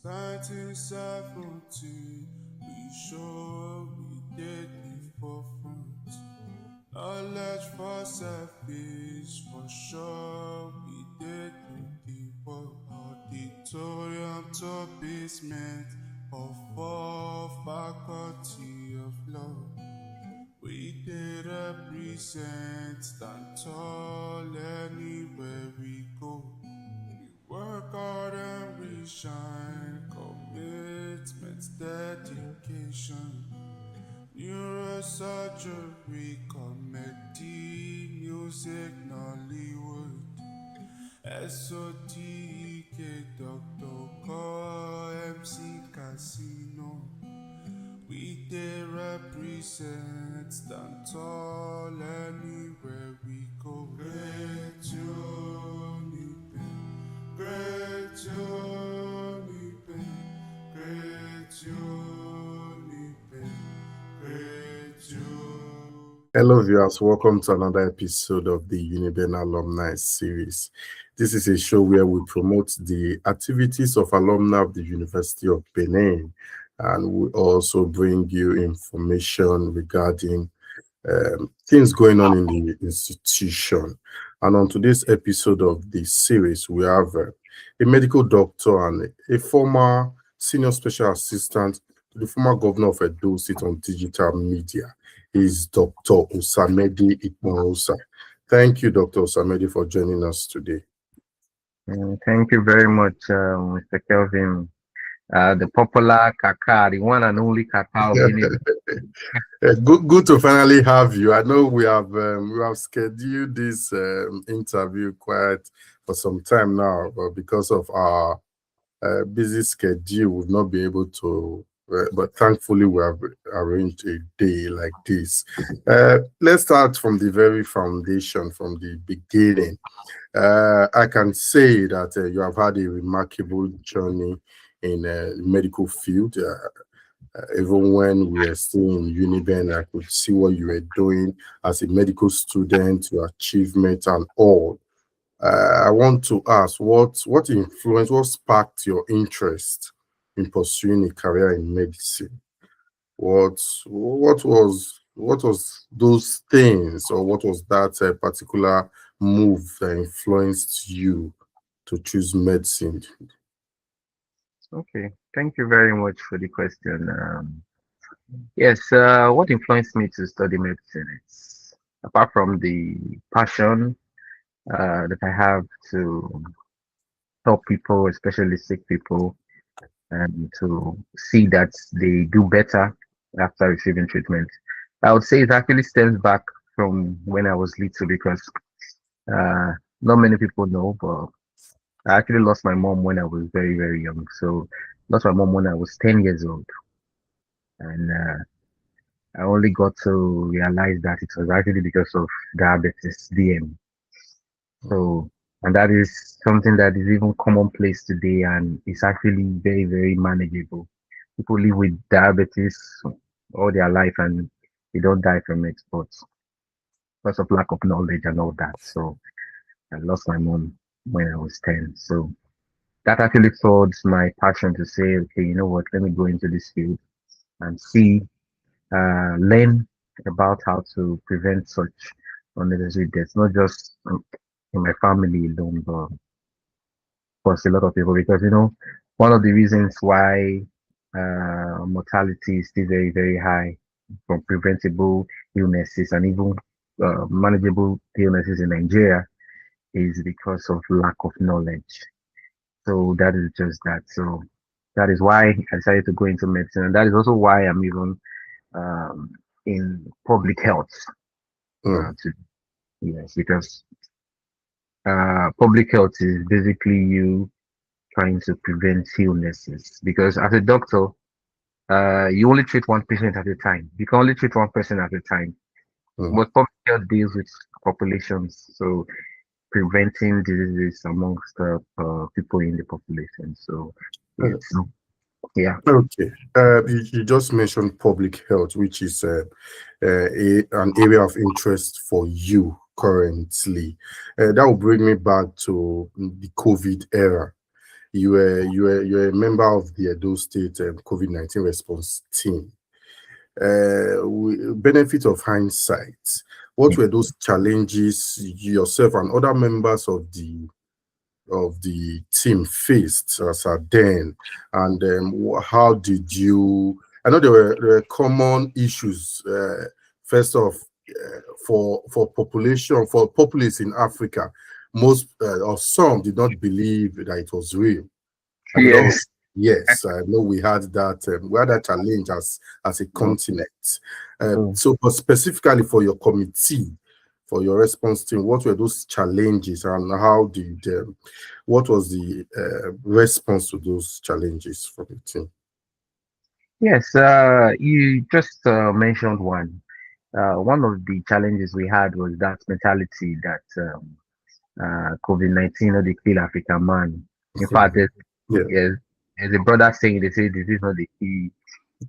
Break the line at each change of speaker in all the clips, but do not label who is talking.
1970, we sure we did before fruit. Knowledge for selfish, for sure we did the work. Auditorium to basement of all faculty of law. We did represent, stand tall anywhere we go. We work hard and we shine, commitment, dedication. Neurosurgery, comedy, music, Nollywood. SOTK, Dr. Call, MC Casino. We did represent, stand tall anywhere we go. Great UNIBEN, great UNIBEN, great UNIBEN, great UNIBEN. Hello, viewers. Welcome to another episode of the UNIBEN Alumni Series. This is a show where we promote the activities of alumni of the University of Benin, and we also bring you information regarding things going on in the institution. And on today's episode of the series, we have a medical doctor and a former senior special assistant to the former governor of Edo State on digital media. Is Dr. Osamede Ikponmwosa. Thank you, Dr. Osamede, for joining us today.
Thank you very much, Mr. Kelvin. The popular Kaka, the one and only Kaka of UNIBEN.
Good to finally have you. I know we have scheduled this interview quite for some time now, but because of our busy schedule, we've not been able to. But thankfully, we have arranged a day like this. Let's start from the very foundation, from the beginning. I can say that you have had a remarkable journey in the medical field. Even when we were still in UNIBEN, I could see what you were doing as a medical student, your achievements and all. I want to ask, what influenced, what sparked your interest in pursuing a career in medicine? What was those things, or what was that particular move that influenced you to choose medicine?
Okay, thank you very much for the question. Yes, what influenced me to study medicine is, apart from the passion that I have to help people, especially sick people, and to see that they do better after receiving treatment. I would say it actually stems back from when I was little, because uh, not many people know, but I actually lost my mom when I was very, very young. So lost my mom when I was 10 years old. And I only got to realize that it was actually because of diabetes, DM. So, and that is something that is even commonplace today, and it's actually very, very manageable. People live with diabetes all their life and they don't die from it, but because of lack of knowledge and all that. So I lost my mom when I was 10. So that actually forged my passion to say, okay, you know what, let me go into this field and see, learn about how to prevent such unnecessary deaths, not just in my family alone, but of course a lot of people. Because one of the reasons why mortality is still very, very high from preventable illnesses and even manageable illnesses in Nigeria is because of lack of knowledge. So that is just that. So that is why I decided to go into medicine, and that is also why I'm even in public health. Yes, because public health is basically you trying to prevent illnesses. Because as a doctor, you only treat one patient at a time. You can only treat one person at a time. But public health deals with populations, so preventing diseases amongst the people in the population. So, yeah.
Okay. You just mentioned public health, which is an area of interest for you currently. That will bring me back to the COVID era.
you're a member of the Edo State COVID-19 response team. Benefit of hindsight, what were those challenges yourself and other members of the team faced as a then, and how did you? I know there were common issues. First off, for population for populace in Africa, most or some did not believe that it was real. I don't know.
Yes.
Yes, I know we had that challenge as a
Mm,
continent.
mm.
So, but specifically for your committee, for your response team, what were those challenges, and how did what was the response to those challenges from the team?
Yes, you just mentioned one. One of the challenges we had was that mentality that COVID-19 not the kill African man. In fact,
Yeah.
yes, there's a brother saying they say this is not the key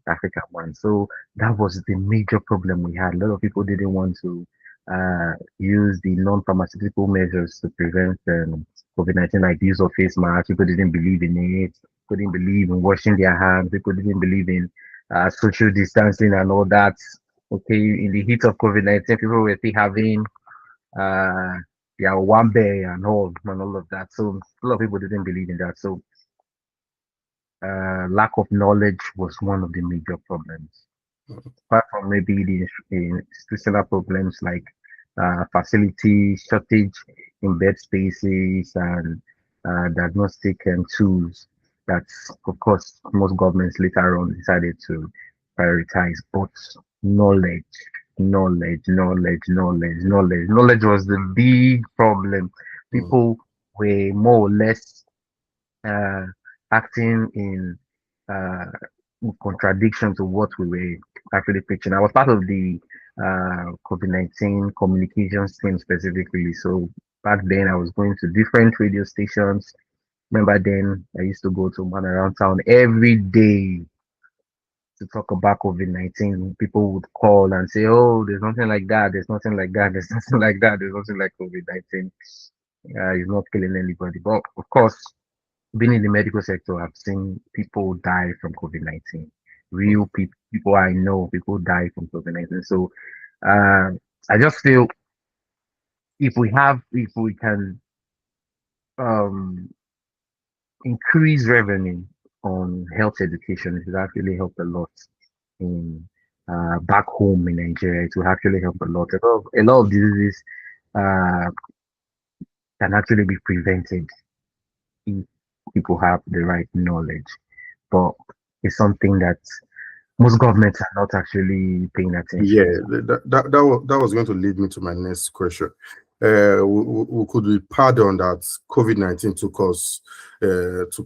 African one. So that was the major problem we had. A lot of people didn't want to use the non-pharmaceutical measures to prevent COVID-19, like the use of face masks. People didn't believe in it. People didn't believe in washing their hands. People didn't believe in social distancing and all that. Okay, in the heat of COVID-19, people were still having uh, their one bear and all of that. So a lot of people didn't believe in that. So lack of knowledge was one of the major problems. Apart from maybe the institutional problems like facility shortage in bed spaces and diagnostic tools that, of course, most governments later on decided to prioritize. But knowledge, knowledge was the big problem.
Mm,
People were more or less uh, acting in uh, contradiction to what we were actually preaching. I was part of the COVID-19 communications team specifically. So back then, I was going to different radio stations. Remember then, I used to go to one around town every day to talk about COVID-19. People would call and say, "Oh, there's nothing like that. There's nothing like that. There's nothing like that. There's nothing like COVID-19. It's not killing anybody." But of course, being in the medical sector, I've seen people die from COVID-19.
mm.
Real people, people I know, people die from COVID-19. So uh, I just feel if we can um, increase revenue on health education, it will actually help a lot in back home in Nigeria. It will actually help a lot. A lot of diseases uh, can actually be prevented if people have the right knowledge. But it's something that most governments are not actually paying
Yeah,
attention to.
that was going to lead me to my next question. We could be pardoned that COVID-19 took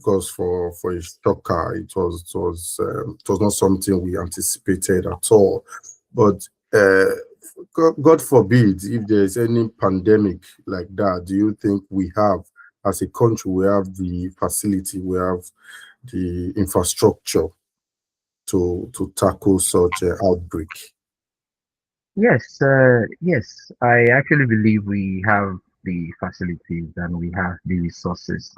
us for a shocker. It was not something we anticipated at all. But God forbid if there is any pandemic like that, do you think we have, as a country, we have the facility, we have the infrastructure to tackle such an outbreak?
Yes, I actually believe we have the facilities and we have the resources.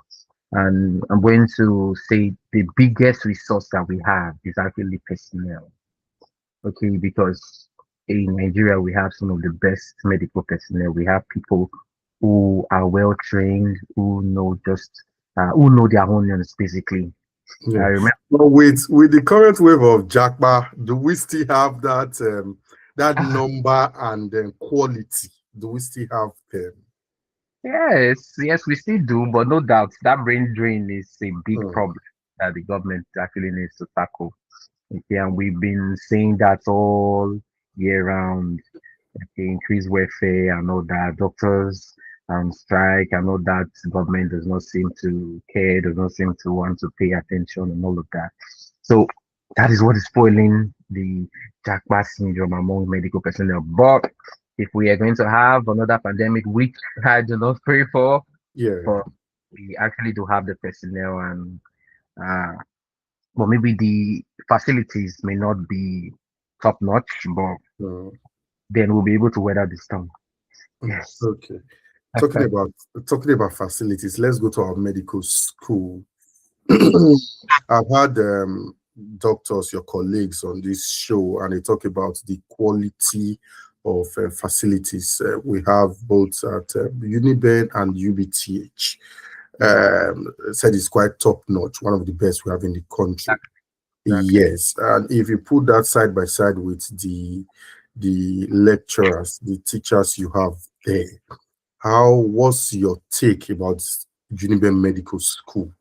And I'm going to say the biggest resource that we have is actually personnel. Okay, because in Nigeria we have some of the best medical personnel. We have people who are well trained, who know their onions basically. I
Yeah.
remember.
But with the current wave of Jackpa, do we still have that number and quality? Do we still have them?
Yes, we still do, but no doubt that brain drain is a big
Mm,
problem that the government actually needs to tackle. Okay, and we've been saying that all year round. Okay, increased welfare and all that. Doctors strike and all that. Government does not seem to care, does not seem to want to pay attention and all of that. So that is what is spoiling the jackpot syndrome among medical personnel. But if we are going to have another pandemic, which I do not pray for,
yeah.
but we actually do have the personnel and uh, but maybe the facilities may not be top notch, but
Mm,
then we'll be able to weather the storm.
mm.
Yes.
Okay. Talking about talking about facilities, let's go to our medical school. I've had doctors, your colleagues on this show, and they talk about the quality of facilities we have both at UNIBEN and UBTH. Said it's quite top notch, one of the best we have in the country.
Exactly.
Yes, and if you put that side by side with the lecturers, the teachers you have there, how was your take about UNIBEN Medical School?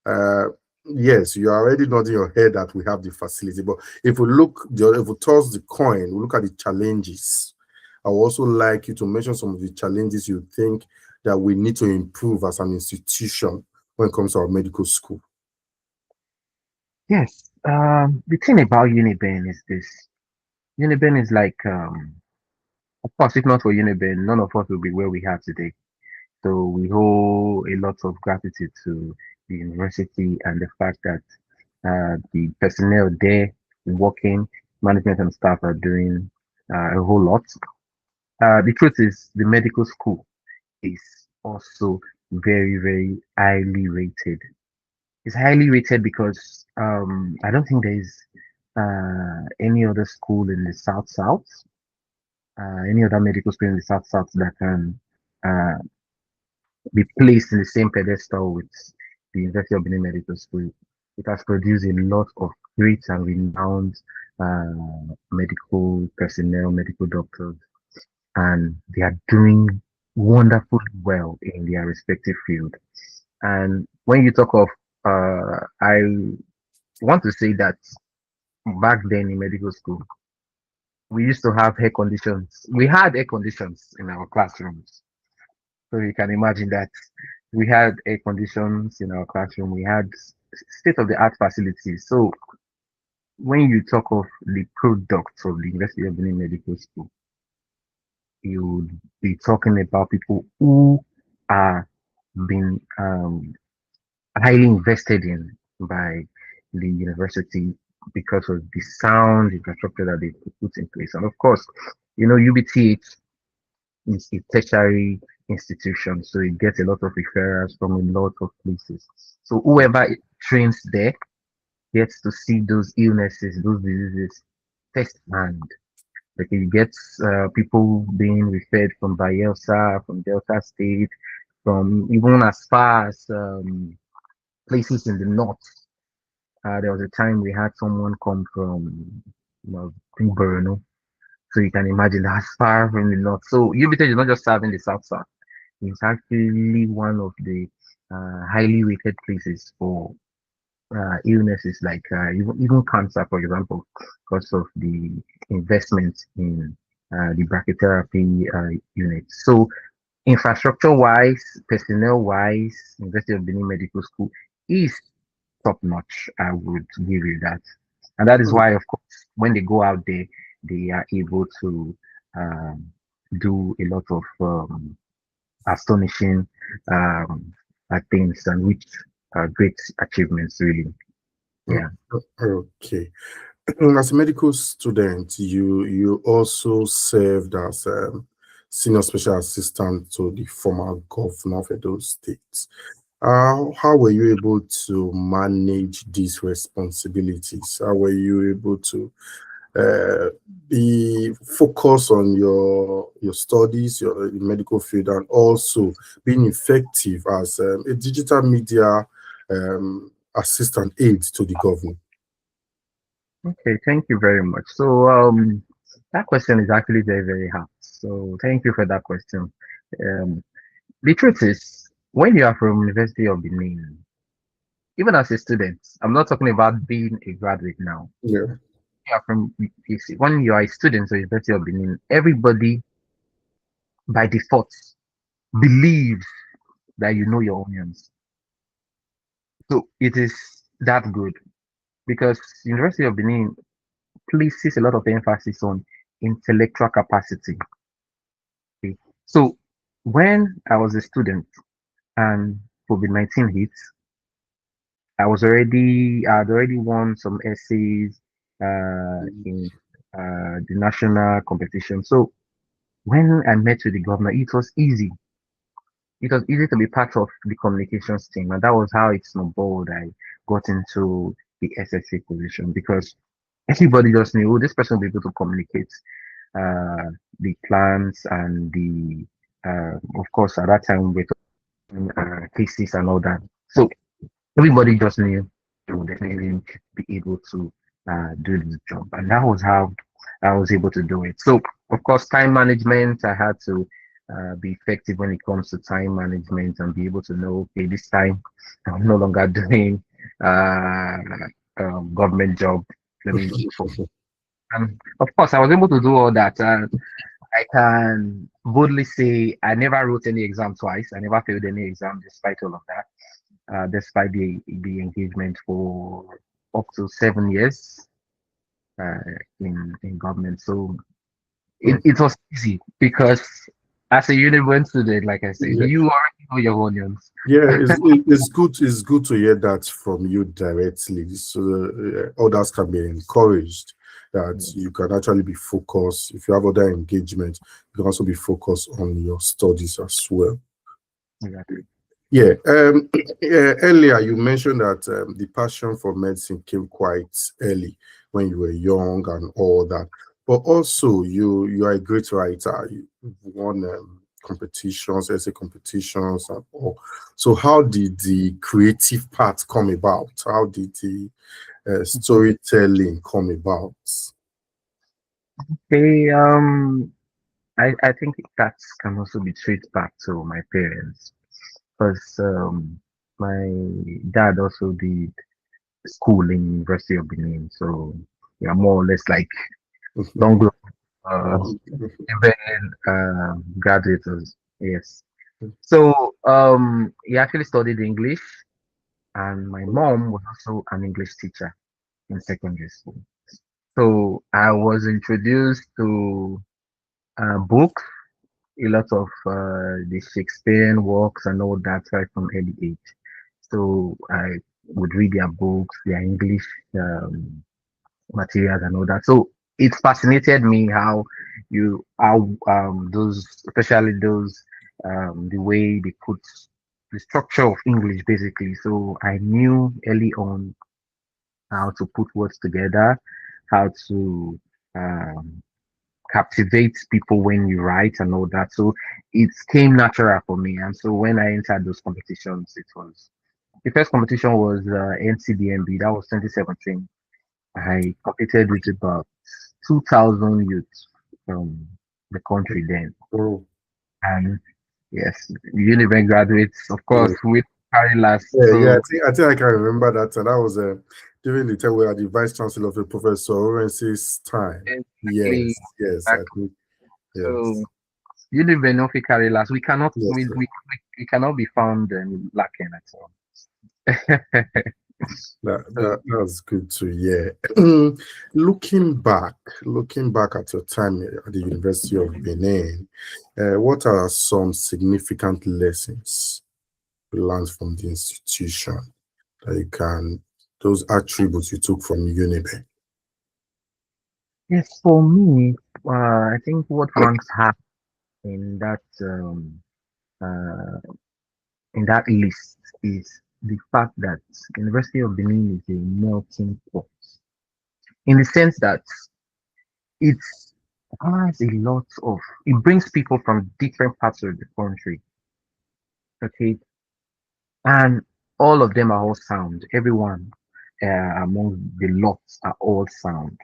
Uh, yes, you are already nodding your head that we have the facility, but if we look, if we toss the coin, we look at the challenges. I would also like you to mention some of the challenges you think that we need to improve as an institution when it comes to our medical school.
Yes. The thing about UNIBEN is this. UNIBEN is like, of course, if not for UNIBEN, none of us will be where we are today. So we owe a lot of gratitude to the university and the fact that the personnel there working, management and staff are doing a whole lot. The truth is, the medical school is also very, very highly rated. It's highly rated because I don't think there is any other school in the South South, any other medical school in the South South that can uh, be placed in the same pedestal with the University of Benin Medical School. It has produced a lot of great and renowned medical personnel, medical doctors, and they are doing wonderfully well in their respective field. And when you talk of, I want to say that back then in medical school, we used to have air conditions. We had air conditions in our classrooms. So you can imagine that we had air conditions in our classroom. We had state of the art facilities. So when you talk of the products of the University of Benin Medical School, you would be talking about people who are being highly invested in by the university because of the sound infrastructure that they put in place. And of course, UBTH is a tertiary institution, so it gets a lot of referrals from a lot of places. So whoever trains there gets to see those illnesses, those diseases firsthand. Like you get people being referred from Bayelsa, from Delta State, from even as far as places in the north. There was a time we had someone come from, I think Borno. So you can imagine that's far from the north. So UBT is not just serving the south south. It's actually one of the highly rated places for illnesses like even cancer, for example, because of the investment in the brachytherapy unit. So infrastructure wise, personnel wise, University of Benin Medical School is top notch. I would give you that, and that is why, of course, when they go out there, they are able to um, do a lot of astonishing um, things and reach great achievements. Really,
Mm,
yeah.
okay. As a medical student, you also served as senior special assistant to the former governor of Edo State. How were you able to manage these responsibilities? How were you able to uh, be focused on your studies, your medical field, and also being effective as a digital media assistant aide to the governor?
Okay, thank you very much. So that question is actually very, very hard. So thank you for that question. Um, the truth is, when you are from University of Benin, even as a student, I'm not talking about being a graduate now.
Yeah.
You are when you are a student of University of Benin, everybody by default believes that you know your onions. So it is that good because University of Benin places a lot of emphasis on intellectual capacity. Okay? So when I was a student and COVID-19 hit, I had already won some essays in the national competition. So when I met with the governor, it was easy. it was easy to be part of the communications team, and that was how it snowballed. I got into the SSC position because everybody just knew, oh, this person will be able to communicate the plans and the of course at that time we were talking cases and all that. So everybody just knew they would definitely be able to do this job, and that was how I was able to do it. So of course, time management, I had to be effective when it comes to time management and be able to know, okay, this time I'm no longer doing government job. Let me focus. And of course, I was able to do all that. I can boldly say I never wrote any exam twice. I never failed any exam despite all of that, despite the engagement for up to 7 years uh, in government. So it was easy because as a UNIBEN student, like I said,
Yeah.
you already know your onions.
Yeah, it's good. It's good to hear that from you directly, so others can be encouraged that you can actually be focused. If you have other engagement, you can also be focused on your studies as well.
Exactly.
Yeah. Earlier you mentioned that the passion for medicine came quite early when you were young and all that. But also you are a great writer. You've won competitions, essay competitions, and all. So how did the creative part come about? How did the storytelling come about?
Okay, I think that can also be traced back to my parents because my dad also did school in University of Benin, so yeah, more or less like don't go even graduates. Yes. So he actually studied English, and my mom was also an English teacher in secondary school. So I was introduced to books, a lot of the Shakespearean works and all that right from early age. So I would read their books, their English materials and all that. So it fascinated me how those, especially those the way they put the structure of English basically. So I knew early on how to put words together, how to um, captivate people when you write and all that. So it came natural for me. And so when I entered those competitions, it was the first competition was NCDMB. That was 2017. I competed with about 2,000 youths from the country then.
Oh,
And yes, UNIBEN graduates, of
yeah.
course, with carry last.
Yeah.
So
I think I can remember that. And that was during the time we had the vice chancellor of the Professor Orence's time.
exactly,
Yes, I
exactly.
think yes.
So UNIBEN no fit carry last. We cannot
Yes, sir.
we cannot be found lacking at all.
That's good to hear. Looking back at your time at the University of Benin, what are some significant lessons you learned from the institution that you can, those attributes you took from UNIBEN?
Yes, for me, I think what ranks high in uh, that list is the fact that University of Benin is a melting pot in the sense that it has a lot of it brings people from different parts of the country, okay, and all of them are all sound. Everyone among the lots are all sound.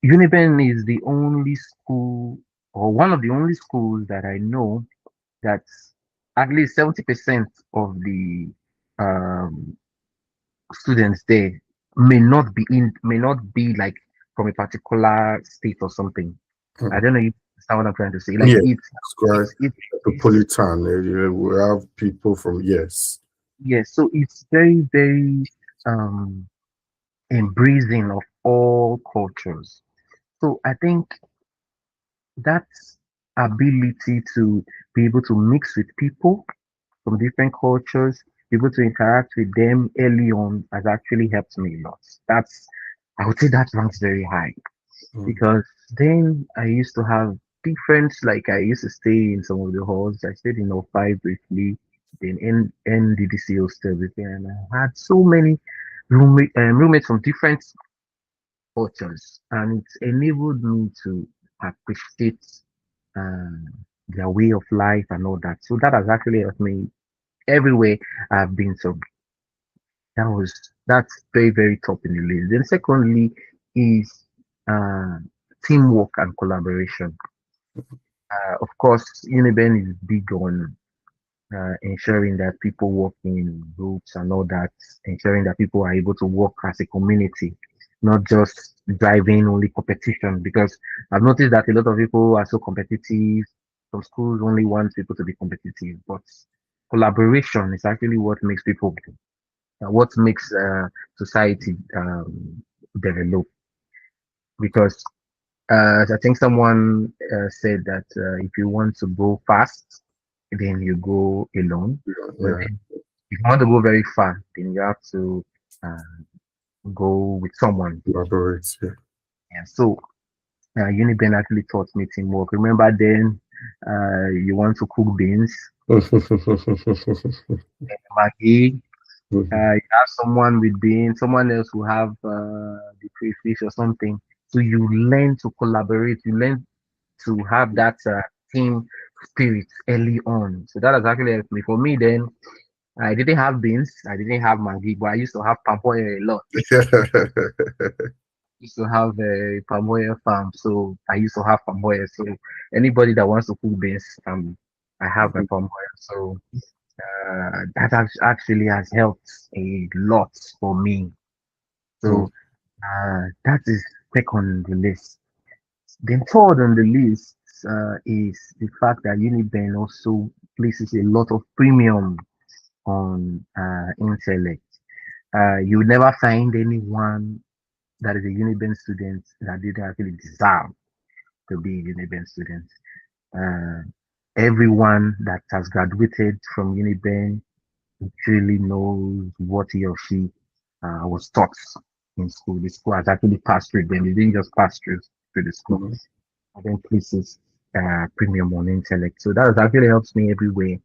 Uniben is the only school or one of the only schools that I know that at least 70% of the um, students there may not be like from a particular state or something. I
Mhm.
don't know if you understand what I'm trying to say. Like
Yeah, it's quite
it's
metropolitan. We have people from, yes.
yes, so it's very, very um embracing of all cultures. So I think that ability to be able to mix with people from different cultures, be able to interact with them early on has actually helped me a lot. I would say that ranks very high
Mm.
because then I used to have different, like I used to stay in some of the halls. I stayed in O5 briefly. then NDDC hostel, and I had so many roommates from different cultures, and it enabled me to appreciate uh, their way of life and all that. So that has actually helped me everywhere I've been. So that's very, very top in the list. Then secondly is uh, teamwork and collaboration. Of course, UNIBEN is big on ensuring that people work in groups and all that, ensuring that people are able to work as a community, not just driving only competition. Because I've noticed that a lot of people are so competitive. Some schools only want people to be competitive, but collaboration is actually what makes people, what makes society develop. Because I think someone said that if you want to go fast, then you go alone. But
Yeah,
then if you want to go very far, then you have to uh, go with someone.
elaborate. Yeah.
Yeah. So Uniben actually taught me teamwork. Remember then, you want to cook beans, Maggie. You have someone with beans, someone else will have the crayfish or something. So you learn to collaborate. You learn to have that team spirit early on. So that has actually helped me. For me, then I didn't have beans, I didn't have Maggi, but I used to have palm oil a lot. Used to have a palm oil farm, so I used to have palm oil. So anybody that wants to cook beans, I have my palm oil. So that actually has helped a lot for me.
Mm,
So that is second on the list. Then third on the list is the fact that Uniben also places a lot of premium on intellect. You will never find anyone that is a Uniben student that didn't actually deserve to be a Uniben student. Uh, Everyone that has graduated from Uniben really knows what he or she was taught in school. The school has actually passed through them. They didn't just pass through the school.
mm,
And then places premium on intellect. So that has actually helps me everywhere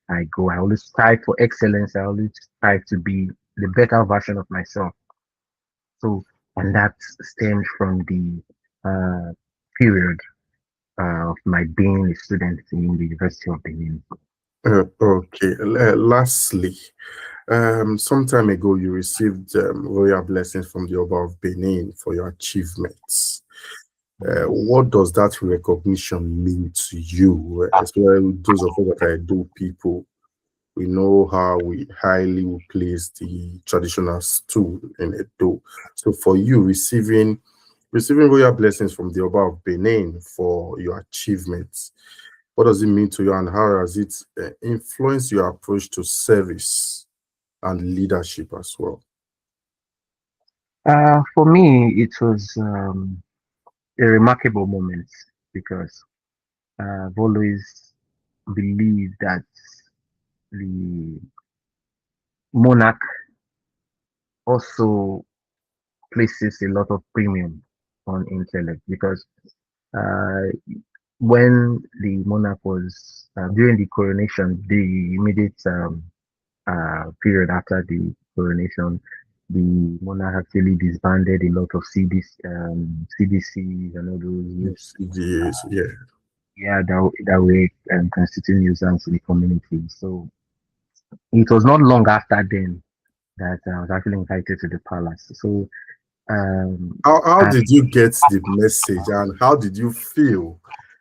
I go. I always strive for excellence. I always strive to be the better version of myself. So, and that stems from the period of my being a student in the University of Benin.
okay. Lastly, some time ago, you received royal blessings from the Oba of Benin for your achievements.
Yes.
What does that recognition mean to you? Especially those of us that are Edo people, we know how we highly will place the traditional stool in Edo. So for you, receiving royal blessings from the Oba of Benin for your achievements, what does it mean to you, and how has it influenced your approach to service and leadership as well?
For me, it was a remarkable moment because I've always believed that the monarch also places a lot of premium on intellect because uh, when the monarch was during the coronation, the immediate period after the coronation, the monarch actually disbanded a lot of CDCs and all those,
Yes, it is. Yeah.
yeah, that were constituting nuisance to the community. So it was not long after then that I was actually invited to the palace. So um,
How
I,
did you get the message, and how did you feel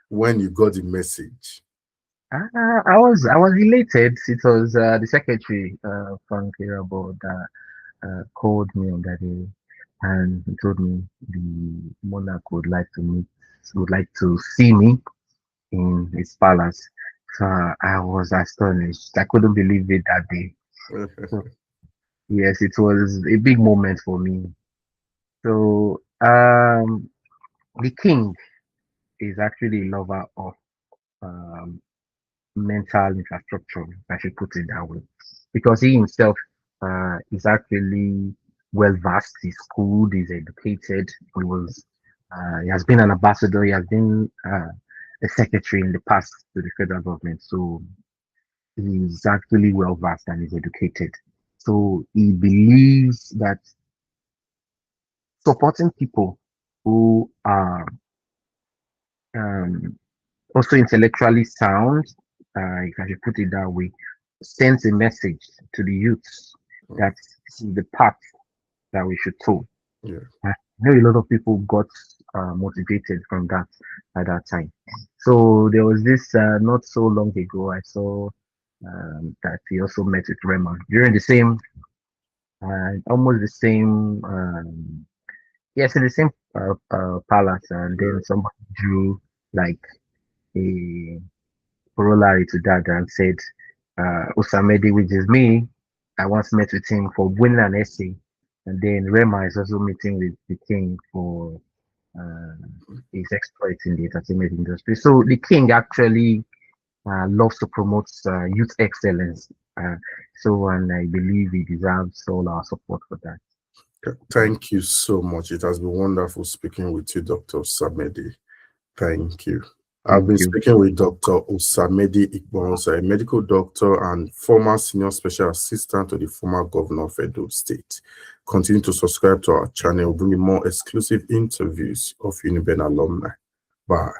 when you got the message?
I was elated. It was the secretary, Frank Irabo, that called me on that day, and he told me the monarch would like to see me in his palace. So I was astonished. I couldn't believe it that day. So yes, it was a big moment for me. So the king is actually a lover of um, mental infrastructure. I should put it that way, because he himself is actually well versed. He's schooled. He's educated. He has been an ambassador. He has been a secretary in the past to the federal government. So he's actually well versed and is educated. So he believes that supporting people who are um, also intellectually sound, if I should put it that way, sends a message to the youths that this is the path that we should toe.
Yeah.
I know a lot of people got motivated from that at that time. So there was this not so long ago. I saw that he also met with Rema during the same, almost the same, yes, in the same palace, and then somebody drew like a corollary to that and said, Osamede, which is me, I once met with him for winning an essay. And then Rema is also meeting with the king for uh, his exploits in the entertainment industry. So the king actually loves to promote youth excellence. And I believe he deserves all our support for that.
Thank you so much. It has been wonderful speaking with you, Dr. Osamede. Thank you. I've been speaking with Dr. Osamede Ikponmwosa, a medical doctor and former senior special assistant to the former governor of Edo State. Continue to subscribe to our channel, bringing more exclusive interviews of UNIBEN alumni. Bye.